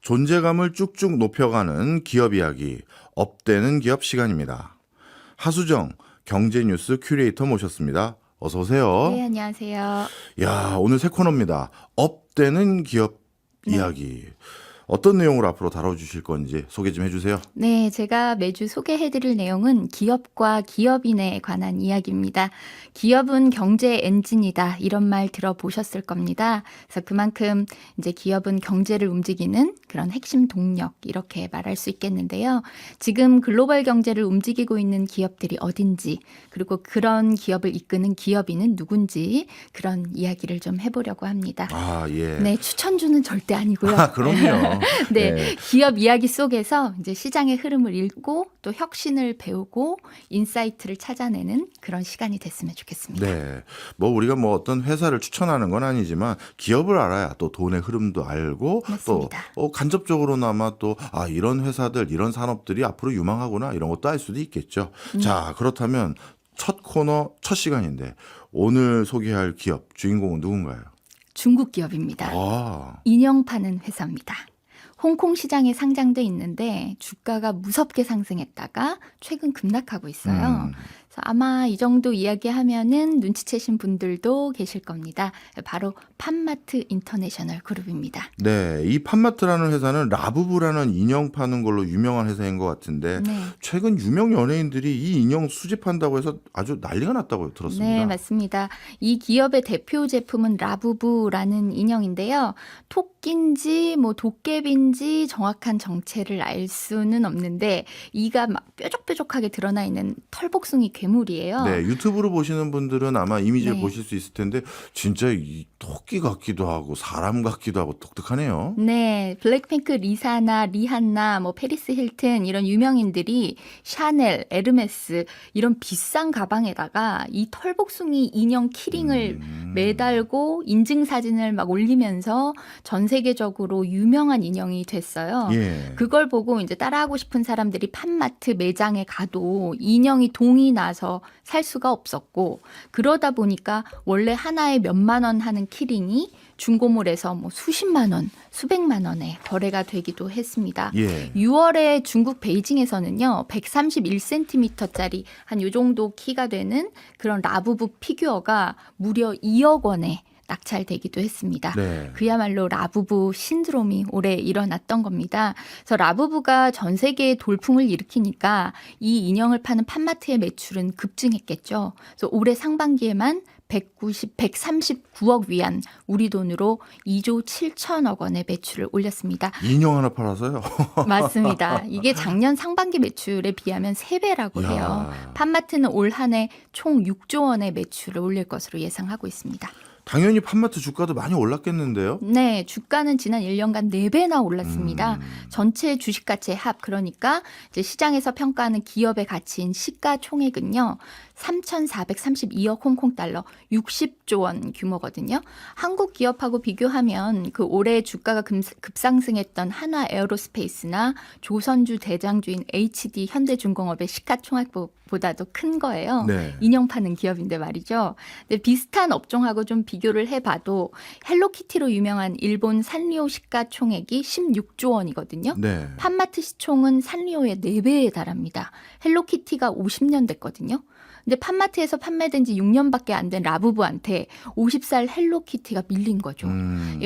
존재감을 쭉쭉 높여가는 기업 이야기, 업되는 기업 시간입니다. 하수정 경제뉴스 큐레이터 모셨습니다. 어서 오세요. 네, 안녕하세요. 야, 오늘 새 코너입니다. 업되는 기업 네. 이야기. 어떤 내용으로 앞으로 다뤄주실 건지 소개 좀 해주세요. 네, 제가 매주 소개해드릴 내용은 기업과 기업인에 관한 이야기입니다. 기업은 경제 엔진이다, 이런 말 들어보셨을 겁니다. 그래서 그만큼 이제 기업은 경제를 움직이는 그런 핵심 동력, 이렇게 말할 수 있겠는데요. 지금 글로벌 경제를 움직이고 있는 기업들이 어딘지, 그리고 그런 기업을 이끄는 기업인은 누군지, 그런 이야기를 좀 해보려고 합니다. 아, 예. 네, 추천주는 절대 아니고요. 아, 그럼요. 네, 네. 기업 이야기 속에서 이제 시장의 흐름을 읽고 또 혁신을 배우고 인사이트를 찾아내는 그런 시간이 됐으면 좋겠습니다. 네. 뭐 우리가 뭐 어떤 회사를 추천하는 건 아니지만 기업을 알아야 또 돈의 흐름도 알고 맞습니다. 또 간접적으로나마 또 이런 회사들, 이런 산업들이 앞으로 유망하구나 이런 것도 알 수도 있겠죠. 자, 그렇다면 첫 코너, 첫 시간인데 오늘 소개할 기업 주인공은 누군가요? 중국 기업입니다. 아, 인형 파는 회사입니다. 홍콩 시장에 상장돼 있는데 주가가 무섭게 상승했다가 최근 급락하고 있어요. 그래서 아마 이 정도 이야기하면은 눈치채신 분들도 계실 겁니다. 바로 팜마트 인터내셔널 그룹입니다. 네. 이 팜마트라는 회사는 라부부라는 인형 파는 걸로 유명한 회사인 것 같은데 네. 최근 유명 연예인들이 이 인형 수집한다고 해서 아주 난리가 났다고 들었습니다. 네, 맞습니다. 이 기업의 대표 제품은 라부부라는 인형인데요. 토끼인지 뭐 도깨비인지 정확한 정체를 알 수는 없는데 이가 막 뾰족뾰족하게 드러나 있는 털복숭이 괴물이에요. 네, 유튜브로 보시는 분들은 아마 이미지를 네. 보실 수 있을 텐데 진짜 이 토끼 같기도 하고 사람 같기도 하고 독특하네요. 네, 블랙핑크 리사나 리한나, 뭐 페리스 힐튼 이런 유명인들이 샤넬, 에르메스 이런 비싼 가방에다가 이 털복숭이 인형 키링을 매달고 인증 사진을 막 올리면서 전 세계적으로 유명한 인형이 됐어요. 예. 그걸 보고 이제 따라하고 싶은 사람들이 팜마트 매장에 가도 인형이 동이 나서 살 수가 없었고 그러다 보니까 원래 하나에 몇만 원 하는 키링이 중고몰에서 뭐 수십만 원, 수백만 원에 거래가 되기도 했습니다. 예. 6월에 중국 베이징에서는요, 131cm짜리 한 요 정도 키가 되는 그런 라부부 피규어가 무려 2억 원에 낙찰되기도 했습니다. 네. 그야말로 라부부 신드롬이 올해 일어났던 겁니다. 그래서 라부부가 전 세계에 돌풍을 일으키니까 이 인형을 파는 팜마트의 매출은 급증했겠죠. 그래서 올해 상반기에만 139억 위안, 우리 돈으로 2조 7천억 원의 매출을 올렸습니다. 인형 하나 팔아서요. 맞습니다. 이게 작년 상반기 매출에 비하면 3배라고 해요. 야. 팜마트는 올 한 해 총 6조 원의 매출을 올릴 것으로 예상하고 있습니다. 당연히 팜마트 주가도 많이 올랐겠는데요. 네, 주가는 지난 1년간 4배나 올랐습니다. 전체 주식가치의 합, 그러니까 이제 시장에서 평가하는 기업의 가치인 시가총액은요. 3,432억 홍콩 달러, 60조 원 규모거든요. 한국 기업하고 비교하면 그 올해 주가가 급상승했던 한화 에어로스페이스나 조선주 대장주인 HD 현대중공업의 시가총액보다도 큰 거예요. 네. 인형 파는 기업인데 말이죠. 근데 비슷한 업종하고 좀 비교를 해봐도 헬로키티로 유명한 일본 산리오 시가총액이 16조 원이거든요. 네. 팜마트 시총은 산리오의 4배에 달합니다. 헬로키티가 50년 됐거든요. 근데 팜마트에서 판매된 지 6년밖에 안 된 라부부한테 50살 헬로키티가 밀린 거죠.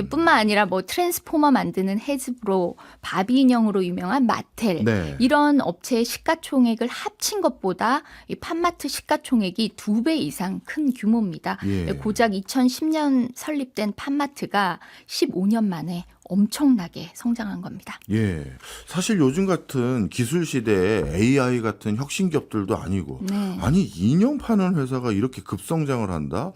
뿐만 아니라 뭐 트랜스포머 만드는 헤즈브로, 바비 인형으로 유명한 마텔 네. 이런 업체의 시가총액을 합친 것보다 이 팜마트 시가총액이 2배 이상 큰 규모입니다. 예. 고작 2010년 설립된 팜마트가 15년 만에 엄청나게 성장한 겁니다. 예. 사실 요즘 같은 기술 시대에 AI 같은 혁신 기업들도 아니고 네. 아니 인형 파는 회사가 이렇게 급성장을 한다?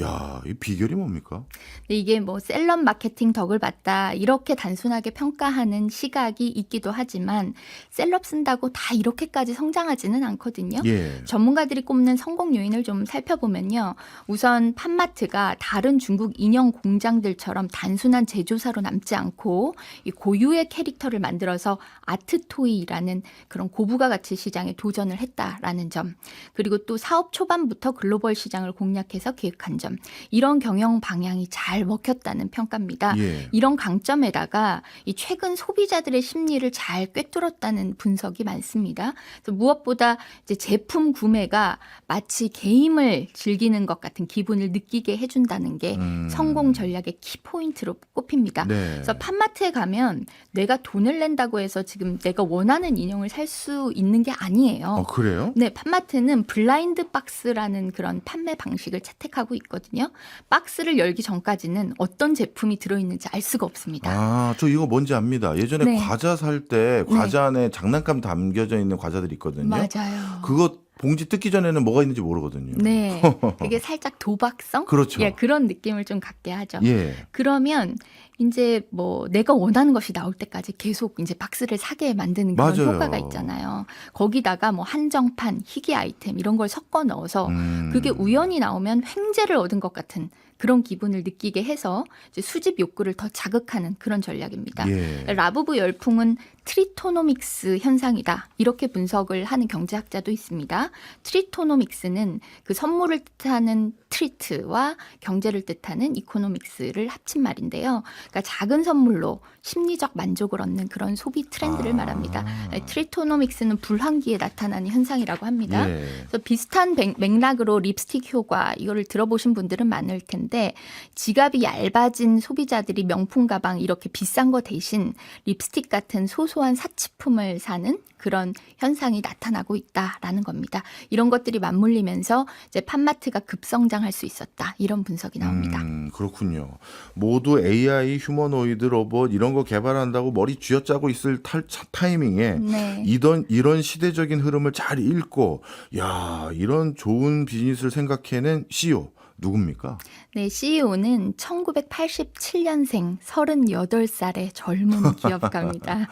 야, 이 비결이 뭡니까? 근데 이게 뭐 셀럽 마케팅 덕을 봤다 이렇게 단순하게 평가하는 시각이 있기도 하지만 셀럽 쓴다고 다 이렇게까지 성장하지는 않거든요. 예. 전문가들이 꼽는 성공 요인을 좀 살펴보면요. 우선 팜마트가 다른 중국 인형 공장들처럼 단순한 제조사로 남지 하지 않고 이 고유의 캐릭터를 만들어서 아트토이라는 그런 고부가 가치 시장에 도전을 했다라는 점, 그리고 또 사업 초반부터 글로벌 시장을 공략해서 기획한 점, 이런 경영 방향이 잘 먹혔다는 평가입니다. 예. 이런 강점에다가 이 최근 소비자들의 심리를 잘 꿰뚫었다는 분석이 많습니다. 그래서 무엇보다 이제 제품 구매가 마치 게임을 즐기는 것 같은 기분을 느끼게 해준다는 게 성공 전략의 키포인트로 꼽힙니다. 네. 그래서 팜마트에 가면 내가 돈을 낸다고 해서 지금 내가 원하는 인형을 살 수 있는 게 아니에요. 그래요? 네, 팜마트는 블라인드 박스라는 그런 판매 방식을 채택하고 있거든요. 박스를 열기 전까지는 어떤 제품이 들어있는지 알 수가 없습니다. 아, 저 이거 뭔지 압니다. 예전에 네. 과자 살 때 과자 안에 장난감 담겨져 있는 과자들이 있거든요. 맞아요. 그거 봉지 뜯기 전에는 뭐가 있는지 모르거든요. 네, 그게 살짝 도박성? 그렇죠. 예, 그런 느낌을 좀 갖게 하죠. 예. 그러면 이제 뭐 내가 원하는 것이 나올 때까지 계속 이제 박스를 사게 만드는 그런 맞아요. 효과가 있잖아요. 거기다가 뭐 한정판, 희귀 아이템 이런 걸 섞어 넣어서 그게 우연히 나오면 횡재를 얻은 것 같은 그런 기분을 느끼게 해서 이제 수집 욕구를 더 자극하는 그런 전략입니다. 예. 라부부 열풍은 트리토노믹스 현상이다. 이렇게 분석을 하는 경제학자도 있습니다. 트리토노믹스는 그 선물을 뜻하는 트리트와 경제를 뜻하는 이코노믹스를 합친 말인데요. 그러니까 작은 선물로 심리적 만족을 얻는 그런 소비 트렌드를 말합니다. 트리토노믹스는 불황기에 나타나는 현상이라고 합니다. 예. 그래서 비슷한 맥락으로 립스틱 효과, 이거를 들어보신 분들은 많을 텐데, 지갑이 얇아진 소비자들이 명품 가방 이렇게 비싼 거 대신 립스틱 같은 소소한 사치품을 사는 그런 현상이 나타나고 있다라는 겁니다. 이런 것들이 맞물리면서 이제 팜마트가 급성장할 수 있었다, 이런 분석이 나옵니다. 그렇군요. 모두 AI, 휴머노이드 로봇 이런 거 개발한다고 머리 쥐어짜고 있을 타이밍에 네. 이런 시대적인 흐름을 잘 읽고, 야, 이런 좋은 비즈니스를 생각해낸 CEO 누굽니까? 네, CEO는 1987년생 38살의 젊은 기업가입니다.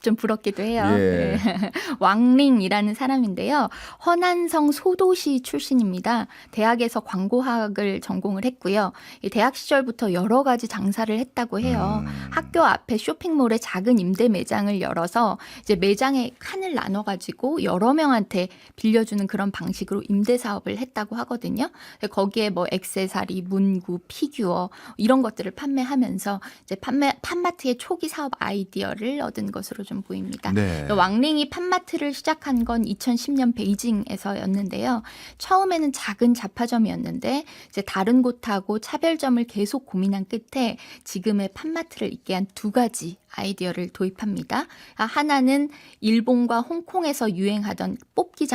좀 부럽기도 해요. 예. 네. 왕링이라는 사람인데요. 허난성 소도시 출신입니다. 대학에서 광고학을 전공을 했고요. 이 대학 시절부터 여러 가지 장사를 했다고 해요. 학교 앞에 쇼핑몰에 작은 임대 매장을 열어서 이제 매장에 칸을 나눠가지고 여러 명한테 빌려주는 그런 방식으로 임대 사업을 했다고 하거든요. 거기에 뭐 액세서리, 문구, 피규어 이런 것들을 판매하면서 이제 팜마트의 초기 사업 아이디어를 얻은 것으로 좀 보입니다. 네. 왕링이 팜마트를 시작한 건 2010년 베이징에서였는데요. 처음에는 작은 잡화점이었는데 이제 다른 곳하고 차별점을 계속 고민한 끝에 지금의 팜마트를 있게 한 두 가지 아이디어를 도입합니다. 하나는 일본과 홍콩에서 유행하던 뽑기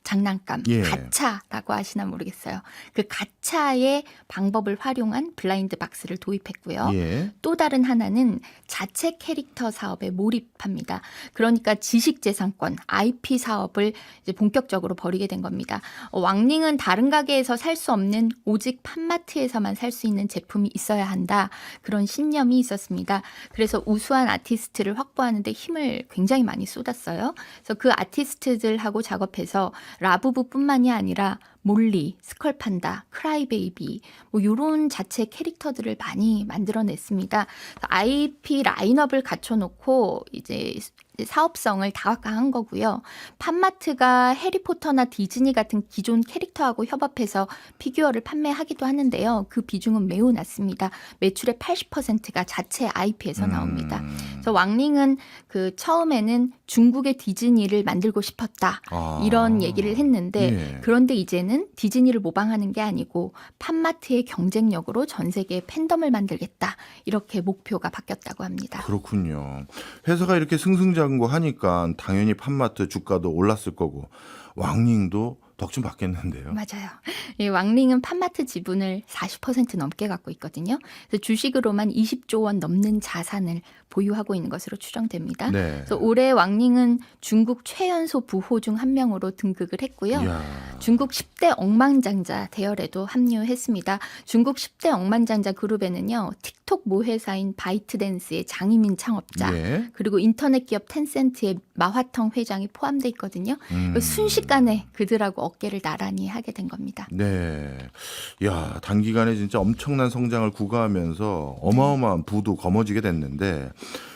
장난감, 예. 가차라고 하시나 모르겠어요. 그 가차의 방법을 활용한 블라인드 박스를 도입했고요. 예. 또 다른 하나는 자체 캐릭터 사업에 몰입합니다. 그러니까 지식재산권, IP 사업을 이제 본격적으로 벌이게 된 겁니다. 왕링은 다른 가게에서 살 수 없는 오직 팜마트에서만 살 수 있는 제품이 있어야 한다. 그런 신념이 있었습니다. 그래서 우수한 아티스트를 확보하는 데 힘을 굉장히 많이 쏟았어요. 그래서 그 아티스트들하고 작업해서 라부부뿐만이 아니라 몰리, 스컬판다, 크라이베이비 뭐 이런 자체 캐릭터들을 많이 만들어냈습니다. IP 라인업을 갖춰놓고 이제 사업성을 다각화한 거고요. 팜마트가 해리포터나 디즈니 같은 기존 캐릭터하고 협업해서 피규어를 판매하기도 하는데요. 그 비중은 매우 낮습니다. 매출의 80%가 자체 IP에서 나옵니다. 그래서 왕링은 그 처음에는 중국의 디즈니를 만들고 싶었다. 이런 얘기를 했는데 예. 그런데 이제는 디즈니를 모방하는 게 아니고 팜마트의 경쟁력으로 전 세계에 팬덤을 만들겠다. 이렇게 목표가 바뀌었다고 합니다. 그렇군요. 회사가 이렇게 승승장구하니까 당연히 팜마트 주가도 올랐을 거고 왕링도 덕좀 받겠는데요. 맞아요. 이 왕링은 팜마트 지분을 40% 넘게 갖고 있거든요. 그래서 주식으로만 20조 원 넘는 자산을 보유하고 있는 것으로 추정됩니다. 네. 그래서 올해 왕닝은 중국 최연소 부호 중 한 명으로 등극을 했고요. 이야. 중국 10대 억만장자 대열에도 합류했습니다. 중국 10대 억만장자 그룹에는요. 틱톡 모회사인 바이트댄스의 장희민 창업자 예. 그리고 인터넷 기업 텐센트의 마화텅 회장이 포함되어 있거든요. 음. 순식간에 그들하고 어깨를 나란히 하게 된 겁니다. 네. 야, 단기간에 진짜 엄청난 성장을 구가하면서 어마어마한 부도 거머쥐게 됐는데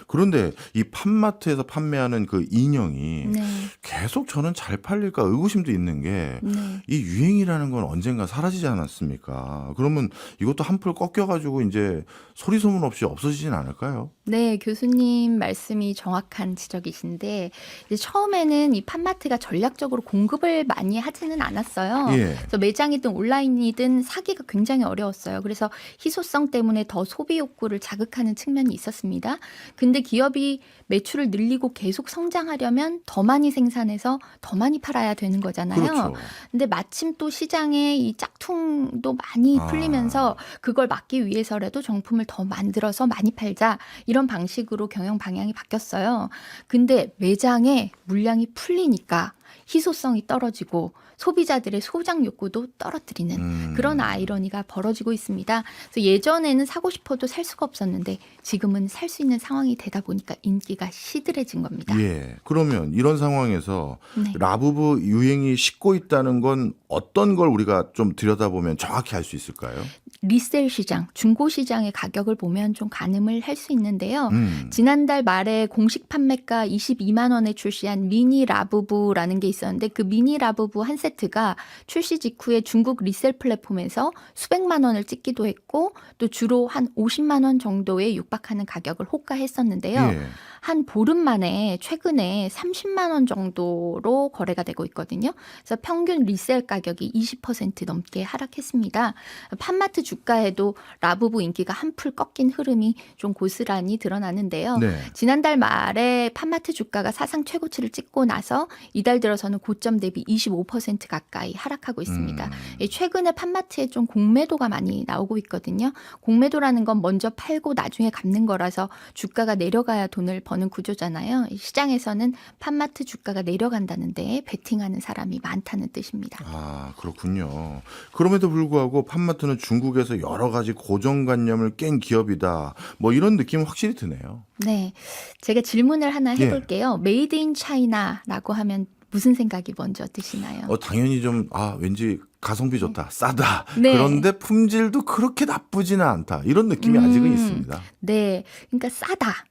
그런데 이 팜마트에서 판매하는 그 인형이 네. 계속 저는 잘 팔릴까 의구심도 있는 게 네. 이 유행이라는 건 언젠가 사라지지 않았습니까? 그러면 이것도 한풀 꺾여가지고 이제 소리 소문 없이 없어지진 않을까요? 네, 교수님 말씀이 정확한 지적이신데 이제 처음에는 이 팜마트가 전략적으로 공급을 많이 하지는 않았어요. 예. 그래서 매장이든 온라인이든 사기가 굉장히 어려웠어요. 그래서 희소성 때문에 더 소비 욕구를 자극하는 측면이 있었습니다. 근데 기업이 매출을 늘리고 계속 성장하려면 더 많이 생산해서 더 많이 팔아야 되는 거잖아요. 그렇죠. 근데 마침 또 시장에 이 짝퉁도 많이 아. 풀리면서 그걸 막기 위해서라도 정품을 더 만들어서 많이 팔자 이런 방식으로 경영 방향이 바뀌었어요. 근데 매장에 물량이 풀리니까 희소성이 떨어지고 소비자들의 소장 욕구도 떨어뜨리는 그런 아이러니가 벌어지고 있습니다. 그래서 예전에는 사고 싶어도 살 수가 없었는데 지금은 살 수 있는 상황이 되다 보니까 인기가 시들해진 겁니다. 예. 그러면 이런 상황에서 네. 라부부 유행이 식고 있다는 건 어떤 걸 우리가 좀 들여다보면 정확히 알 수 있을까요? 리셀 시장, 중고 시장의 가격을 보면 좀 가늠을 할 수 있는데요. 지난달 말에 공식 판매가 22만 원에 출시한 미니 라부부라는 게 있었는데 그 미니 라부부 한 세트가 출시 직후에 중국 리셀 플랫폼에서 수백만 원을 찍기도 했고 또 주로 한 50만 원 정도에 육박하는 가격을 호가했었는데요. 예. 한 보름 만에 최근에 30만 원 정도로 거래가 되고 있거든요. 그래서 평균 리셀 가격이 20% 넘게 하락했습니다. 팜마트 주가에도 라부부 인기가 한풀 꺾인 흐름이 좀 고스란히 드러나는데요. 네. 지난달 말에 팜마트 주가가 사상 최고치를 찍고 나서 이달 들어서는 고점 대비 25% 가까이 하락하고 있습니다. 최근에 팜마트에 좀 공매도가 많이 나오고 있거든요. 공매도라는 건 먼저 팔고 나중에 갚는 거라서 주가가 내려가야 돈을 버는 구조잖아요. 시장에서는 팜마트 주가가 내려간다는데 베팅하는 사람이 많다는 뜻입니다. 아, 그렇군요. 그럼에도 불구하고 팜마트는 중국에서 여러 가지 고정관념을 깬 기업이다. 뭐 이런 느낌은 확실히 드네요. 네, 제가 질문을 하나 해볼게요. 메이드 인 차이나라고 하면 무슨 생각이 먼저 드시나요? 당연히 좀, 왠지 가성비 좋다, 싸다. 네. 그런데 품질도 그렇게 나쁘지는 않다. 이런 느낌이 아직은 있습니다. 네, 그러니까 싸다.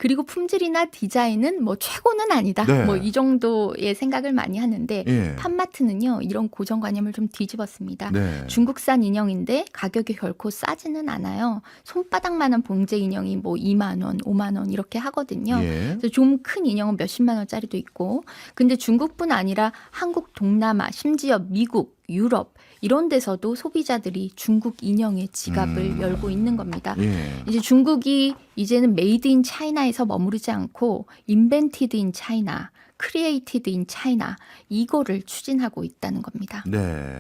그리고 품질이나 디자인은 뭐 최고는 아니다. 네. 뭐 이 정도의 생각을 많이 하는데 예. 팜마트는요 이런 고정관념을 좀 뒤집었습니다. 네. 중국산 인형인데 가격이 결코 싸지는 않아요. 손바닥만한 봉제 인형이 뭐 2만 원, 5만 원 이렇게 하거든요. 예. 그래서 좀 큰 인형은 몇십만 원짜리도 있고, 근데 중국뿐 아니라 한국, 동남아, 심지어 미국, 유럽 이런 데서도 소비자들이 중국 인형의 지갑을 열고 있는 겁니다. 예. 이제 중국이 이제는 메이드 인 차이나에서 머무르지 않고 인벤티드 인 차이나, 크리에이티드 인 차이나 이거를 추진하고 있다는 겁니다. 네.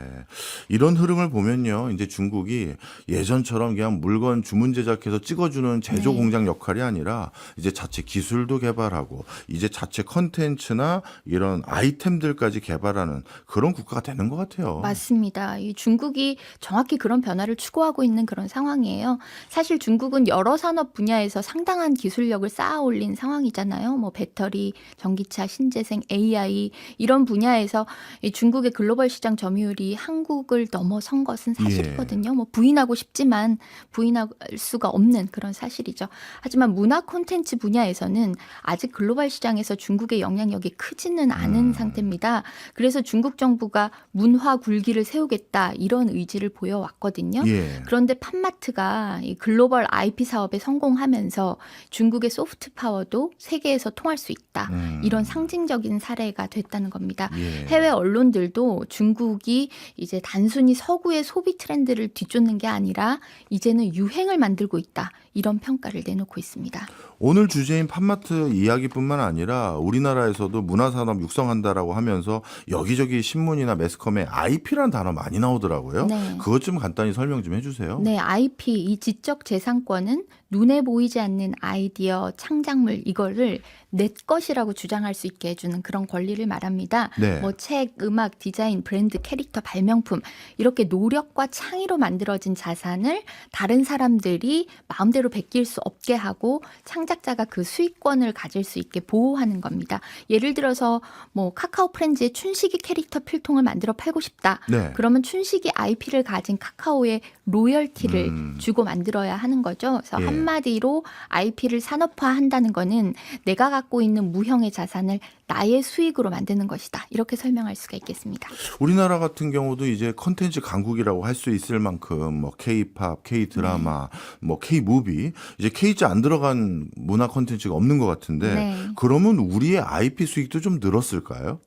이런 흐름을 보면요. 이제 중국이 예전처럼 그냥 물건 주문 제작해서 찍어주는 제조 네. 공장 역할이 아니라 이제 자체 기술도 개발하고 이제 자체 컨텐츠나 이런 아이템들까지 개발하는 그런 국가가 되는 것 같아요. 맞습니다. 이 중국이 정확히 그런 변화를 추구하고 있는 그런 상황이에요. 사실 중국은 여러 산업 분야에서 상당한 기술력을 쌓아 올린 상황이잖아요. 뭐 배터리, 전기차, 신재생, AI 이런 분야에서 이 중국의 글로벌 시장 점유율이 한국을 넘어선 것은 사실이거든요. 뭐 부인하고 싶지만 부인할 수가 없는 그런 사실이죠. 하지만 문화 콘텐츠 분야에서는 아직 글로벌 시장에서 중국의 영향력이 크지는 않은 상태입니다. 그래서 중국 정부가 문화 굴기를 세우겠다 이런 의지를 보여왔거든요. 예. 그런데 팜마트가 이 글로벌 IP 사업에 성공하면서 중국의 소프트 파워도 세계에서 통할 수 있다. 이런 상징적인 사례가 됐다는 겁니다. 예. 해외 언론들도 중국이 이제 단순히 서구의 소비 트렌드를 뒤쫓는 게 아니라 이제는 유행을 만들고 있다. 이런 평가를 내놓고 있습니다. 오늘 주제인 팜마트 이야기뿐만 아니라 우리나라에서도 문화산업 육성한다라고 하면서 여기저기 신문이나 매스컴에 IP라는 단어 많이 나오더라고요. 네. 그것 좀 간단히 설명 좀 해주세요. 네, IP 이 지적 재산권은 눈에 보이지 않는 아이디어, 창작물 이거를 내 것이라고 주장할 수 있게 해주는 그런 권리를 말합니다. 네. 뭐 책, 음악, 디자인, 브랜드, 캐릭터, 발명품 이렇게 노력과 창의로 만들어진 자산을 다른 사람들이 마음대로 베낄 수 없게 하고 창작자가 그 수익권을 가질 수 있게 보호하는 겁니다. 예를 들어서 뭐 카카오 프렌즈의 춘식이 캐릭터 필통을 만들어 팔고 싶다. 네. 그러면 춘식이 IP를 가진 카카오에 로열티를 주고 만들어야 하는 거죠. 그래서 예. 한마디로 IP를 산업화한다는 거는 내가 갖고 있는 무형의 자산을 나의 수익으로 만드는 것이다. 이렇게 설명할 수가 있겠습니다. 우리나라 같은 경우도 이제 컨텐츠 강국이라고 할 수 있을 만큼 뭐 K-팝, K-드라마, 뭐 K-무비 이제 K자 안 들어간 문화 컨텐츠가 없는 것 같은데 네. 그러면 우리의 IP 수익도 좀 늘었을까요?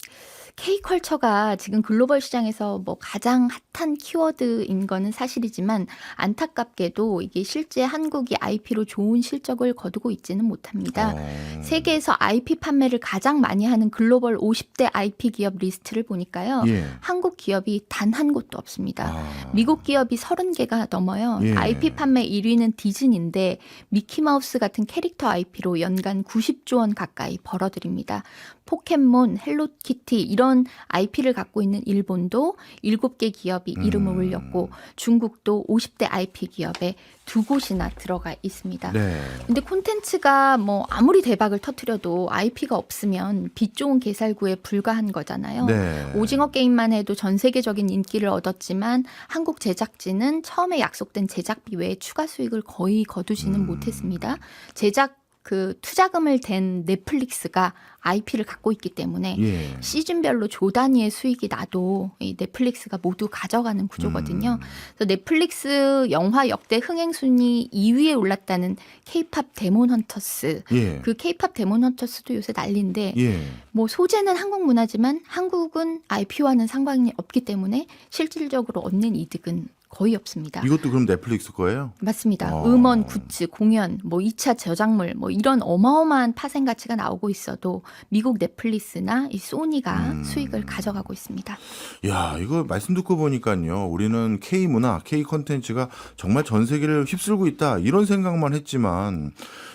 K컬처가 지금 글로벌 시장에서 뭐 가장 핫한 키워드인 거는 사실이지만 안타깝게도 이게 실제 한국이 IP로 좋은 실적을 거두고 있지는 못합니다. 세계에서 IP 판매를 가장 많이 하는 글로벌 50대 IP 기업 리스트를 보니까요. 예. 한국 기업이 단 한 곳도 없습니다. 아. 미국 기업이 30개가 넘어요. 예. IP 판매 1위는 디즈니인데 미키마우스 같은 캐릭터 IP로 연간 90조 원 가까이 벌어들입니다. 포켓몬, 헬로키티 이런 IP를 갖고 있는 일본도 7개 기업이 이름을 올렸고 중국도 50대 IP 기업에 2곳이나 들어가 있습니다. 네. 근데 콘텐츠가 뭐 아무리 대박을 터뜨려도 IP가 없으면 빛 좋은 개살구에 불과한 거잖아요. 네. 오징어 게임만 해도 전 세계적인 인기를 얻었지만 한국 제작진은 처음에 약속된 제작비 외에 추가 수익을 거의 거두지는 못했습니다. 제작 그 투자금을 댄 넷플릭스가 IP를 갖고 있기 때문에 예. 시즌별로 조 단위의 수익이 나도 이 넷플릭스가 모두 가져가는 구조거든요. 그래서 넷플릭스 영화 역대 흥행 순위 2위에 올랐다는 K-팝 데몬 헌터스. 예. 그 K-팝 데몬 헌터스도 요새 난리인데 예. 뭐 소재는 한국 문화지만 한국은 IP와는 상관이 없기 때문에 실질적으로 얻는 이득은 거의 없습니다. 이것도 그럼 넷플릭스 거예요? 맞습니다. 음원, 굿즈, 공연, 뭐 2차 저작물 뭐 이런 어마어마한 파생 가치가 나오고 있어도 미국 넷플릭스나 이 소니가 수익을 가져가고 있습니다. 야, 이거 말씀 듣고 보니까요. 우리는 K 문화, K 콘텐츠가 정말 전 세계를 휩쓸고 있다. 이런 생각만 했지만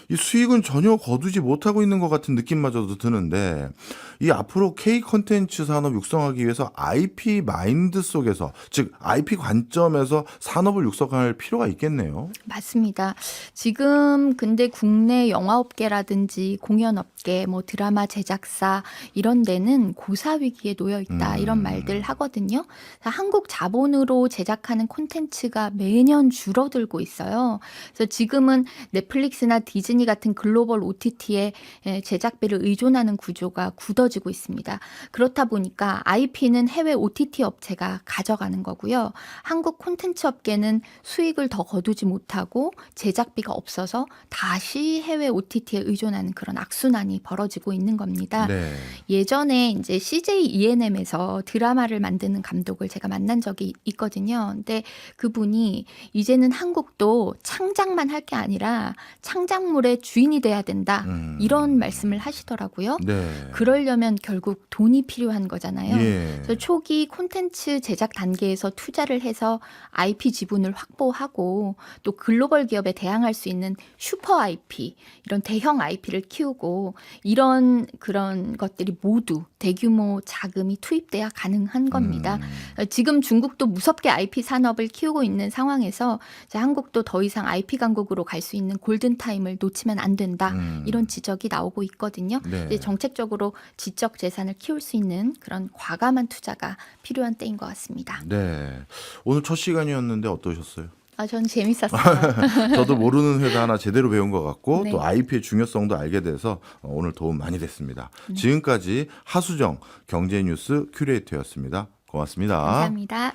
이 수익은 전혀 거두지 못하고 있는 것 같은 느낌마저도 드는데 이 앞으로 K 콘텐츠 산업 육성하기 위해서 IP 마인드 속에서 즉 IP 관점에서 산업을 육성할 필요가 있겠네요. 맞습니다. 지금 근데 국내 영화업계라든지 공연업계, 뭐 드라마 제작사 이런 데는 고사 위기에 놓여 있다 이런 말들 하거든요. 한국 자본으로 제작하는 콘텐츠가 매년 줄어들고 있어요. 그래서 지금은 넷플릭스나 디즈니 같은 글로벌 OTT에 제작비를 의존하는 구조가 굳어지고 있습니다. 그렇다 보니까 IP는 해외 OTT 업체가 가져가는 거고요. 한국 콘텐츠 업계는 수익을 더 거두지 못하고 제작비가 없어서 다시 해외 OTT에 의존하는 그런 악순환이 벌어지고 있는 겁니다. 네. 예전에 이제 CJ ENM에서 드라마를 만드는 감독을 제가 만난 적이 있거든요. 근데 그분이 이제는 한국도 창작만 할 게 아니라 창작물의 주인이 돼야 된다. 이런 말씀을 하시더라고요. 네. 그러려면 결국 돈이 필요한 거잖아요. 예. 그래서 초기 콘텐츠 제작 단계에서 투자를 해서 IP 지분을 확보하고 또 글로벌 기업에 대항할 수 있는 슈퍼 IP, 이런 대형 IP를 키우고 이런 그런 것들이 모두 대규모 자금이 투입돼야 가능한 겁니다. 지금 중국도 무섭게 IP 산업을 키우고 있는 상황에서 이제 한국도 더 이상 IP 강국으로 갈 수 있는 골든타임을 놓치면 안 된다. 이런 지적이 나오고 있거든요. 네. 이제 정책적으로 지적 재산을 키울 수 있는 그런 과감한 투자가 필요한 때인 것 같습니다. 네. 오늘 첫 시간이었는데 어떠셨어요? 전 재밌었어요. 저도 모르는 회사 하나 제대로 배운 것 같고 네. 또 IP의 중요성도 알게 돼서 오늘 도움 많이 됐습니다. 지금까지 하수정 경제뉴스 큐레이터였습니다. 고맙습니다. 감사합니다.